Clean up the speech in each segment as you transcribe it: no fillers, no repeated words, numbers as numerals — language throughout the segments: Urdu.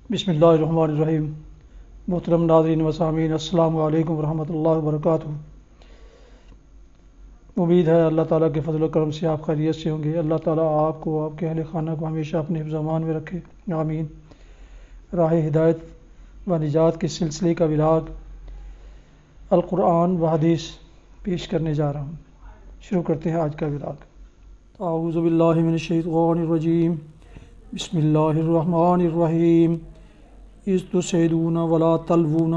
بسم اللہ الرحمن الرحیم۔ محترم ناظرین و سامعین، السلام علیکم ورحمۃ اللہ وبرکاتہ۔ امید ہے اللہ تعالیٰ کے فضل و کرم سے آپ خیریت سے ہوں گے۔ اللہ تعالیٰ آپ کو، آپ کے اہل خانہ کو ہمیشہ اپنے حفظ و امان میں رکھے، آمین۔ راہ ہدایت و نجات کے سلسلے کا ولاگ القرآن و حدیث پیش کرنے جا رہا ہوں۔ شروع کرتے ہیں آج کا ولاگ۔ اعوذ باللہ من الشیطان الرجیم، بسم اللہ الرحمن الرحیم۔ اذ تسعدون ولا تلوون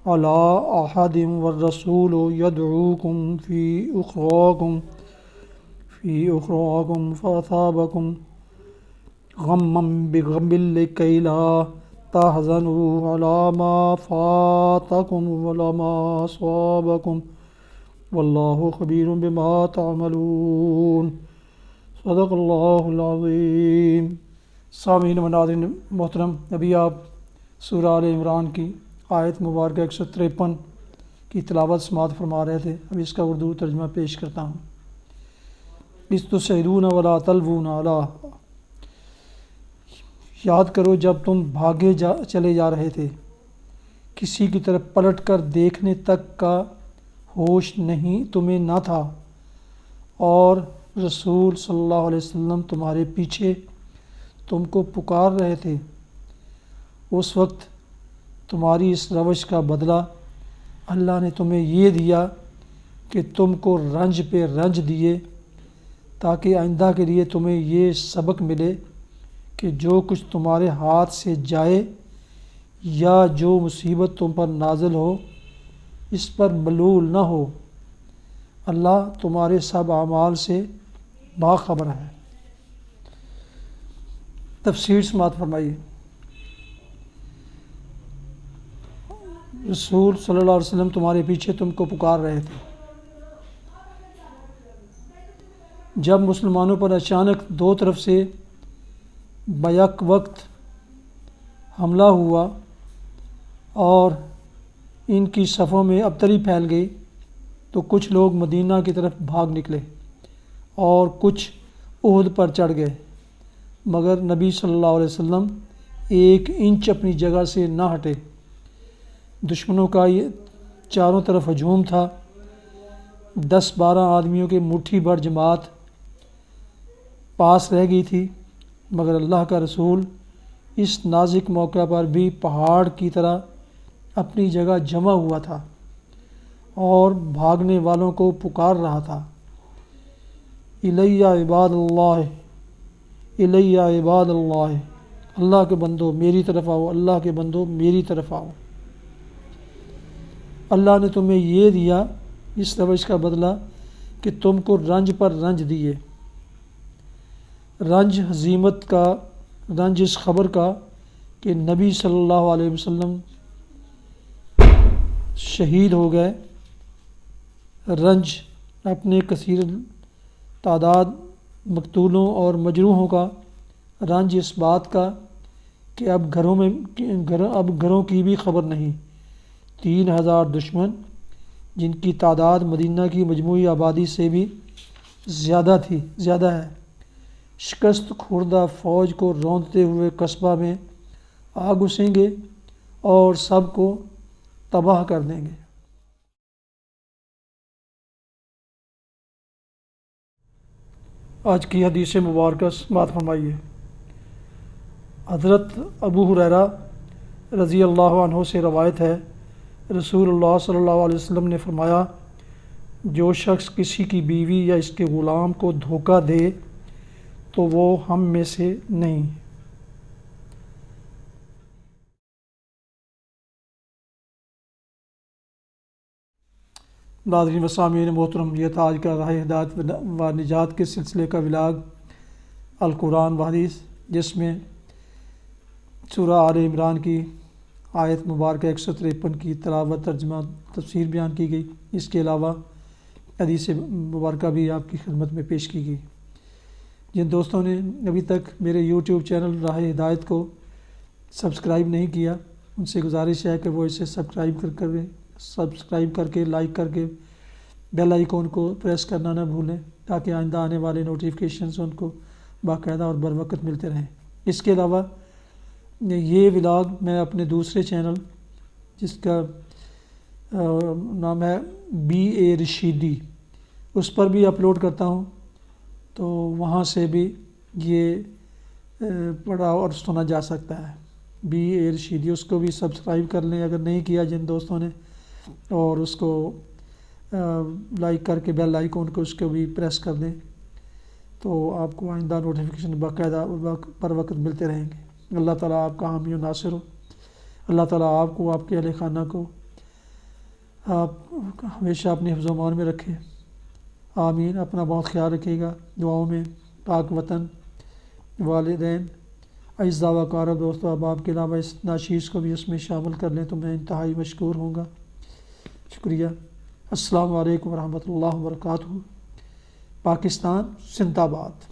علی احد والرسول یدعوکم فی اخراکم فاصابکم غما بغم لکی لا تحزنوا علی ما فاتکم ولا ما اصابکم واللہ خبیر بما تعملون۔ صدق اللہ العظیم۔ سامعین و ناظرین محترم، ابھی آپ سورہ آل عمران کی آیت مبارکہ 153 کی تلاوت سماعت فرما رہے تھے۔ اب اس کا اردو ترجمہ پیش کرتا ہوں۔ اذ تسعدون ولا تلوون علی، یاد کرو جب تم بھاگے چلے جا رہے تھے، کسی کی طرف پلٹ کر دیکھنے تک کا ہوش نہیں تمہیں نہ تھا، اور رسول صلی اللہ علیہ وسلم تمہارے پیچھے تم کو پکار رہے تھے۔ اس وقت تمہاری اس روش کا بدلہ اللہ نے تمہیں یہ دیا کہ تم کو رنج پہ رنج دیے، تاکہ آئندہ کے لیے تمہیں یہ سبق ملے کہ جو کچھ تمہارے ہاتھ سے جائے یا جو مصیبت تم پر نازل ہو، اس پر ملول نہ ہو۔ اللہ تمہارے سب اعمال سے باخبر ہے۔ تفسیر سماعت فرمائیے۔ رسول صلی اللہ علیہ وسلم تمہارے پیچھے تم کو پکار رہے تھے۔ جب مسلمانوں پر اچانک دو طرف سے بیک وقت حملہ ہوا اور ان کی صفوں میں ابتری پھیل گئی، تو کچھ لوگ مدینہ کی طرف بھاگ نکلے اور کچھ احد پر چڑھ گئے، مگر نبی صلی اللہ علیہ وسلم ایک انچ اپنی جگہ سے نہ ہٹے۔ دشمنوں کا یہ چاروں طرف ہجوم تھا۔ 10-12 آدمیوں کی مٹھی بھر جماعت پاس رہ گئی تھی، مگر اللہ کا رسول اس نازک موقع پر بھی پہاڑ کی طرح اپنی جگہ جمع ہوا تھا اور بھاگنے والوں کو پکار رہا تھا، الیہ عباد اللہ، الیہ عباد اللہ، اللہ کے بندو میری طرف آؤ، اللہ کے بندو میری طرف آؤ۔ اللہ نے تمہیں یہ دیا اس روش کا بدلہ کہ تم کو رنج پر رنج دیے۔ رنج ہزیمت کا، رنج اس خبر کا کہ نبی صلی اللہ علیہ وسلم شہید ہو گئے، رنج اپنے کثیر تعداد مقتولوں اور مجروحوں کا، رنج اس بات کا کہ اب گھروں کی بھی خبر نہیں۔ 3000 دشمن، جن کی تعداد مدینہ کی مجموعی آبادی سے بھی زیادہ ہے، شکست خوردہ فوج کو روندتے ہوئے قصبہ میں آ گھسیں گے اور سب کو تباہ کر دیں گے۔ آج کی حدیث مبارکہ سماعت فرمائیے۔ حضرت ابو ہریرہ رضی اللہ عنہ سے روایت ہے، رسول اللہ صلی اللہ علیہ وسلم نے فرمایا، جو شخص کسی کی بیوی یا اس کے غلام کو دھوکہ دے تو وہ ہم میں سے نہیں۔ ناظرین و سامعین محترم، یہ تھا آج کا راہ ہدایت و نجات کے سلسلے کا ولاگ القرآن و حدیث، جس میں سورہ آل عمران کی آیت مبارکہ 153 کی تلاوت، ترجمہ، تفسیر بیان کی گئی۔ اس کے علاوہ حدیث مبارکہ بھی آپ کی خدمت میں پیش کی گئی۔ جن دوستوں نے ابھی تک میرے یوٹیوب چینل راہ ہدایت کو سبسکرائب نہیں کیا، ان سے گزارش ہے کہ وہ اسے سبسکرائب کر کے لائک کر کے بیل آئیکن کو پریس کرنا نہ بھولیں، تاکہ آئندہ آنے والے نوٹیفیکیشنز ان کو باقاعدہ اور بر وقت ملتے رہیں۔ اس کے علاوہ یہ ولاگ میں اپنے دوسرے چینل جس کا نام ہے BA رشیدی اس پر بھی اپلوڈ کرتا ہوں، تو وہاں سے بھی یہ پڑھا اور سنا جا سکتا ہے۔ BA رشیدی، اس کو بھی سبسکرائب کر لیں اگر نہیں کیا جن دوستوں نے، اور اس کو لائک کر کے بیل آئیکن کو اس کو بھی پریس کر دیں، تو آپ کو آئندہ نوٹیفیکیشن باقاعدہ پر وقت ملتے رہیں گے۔ اللہ تعالیٰ آپ کا حامی و ناصر ہو، اللہ تعالیٰ آپ کو، آپ کے اہل خانہ کو آپ ہمیشہ اپنے حفظ و امان میں رکھے، آمین۔ اپنا بہت خیال رکھیے گا، دعاؤں میں پاک وطن، والدین، اعزاء و اقارب، دوست و احباب کے علاوہ اس ناچیز کو بھی اس میں شامل کر لیں تو میں انتہائی مشکور ہوں گا۔ شکریہ۔ السلام علیکم ورحمۃ اللہ وبرکاتہ۔ پاکستان زندہ باد۔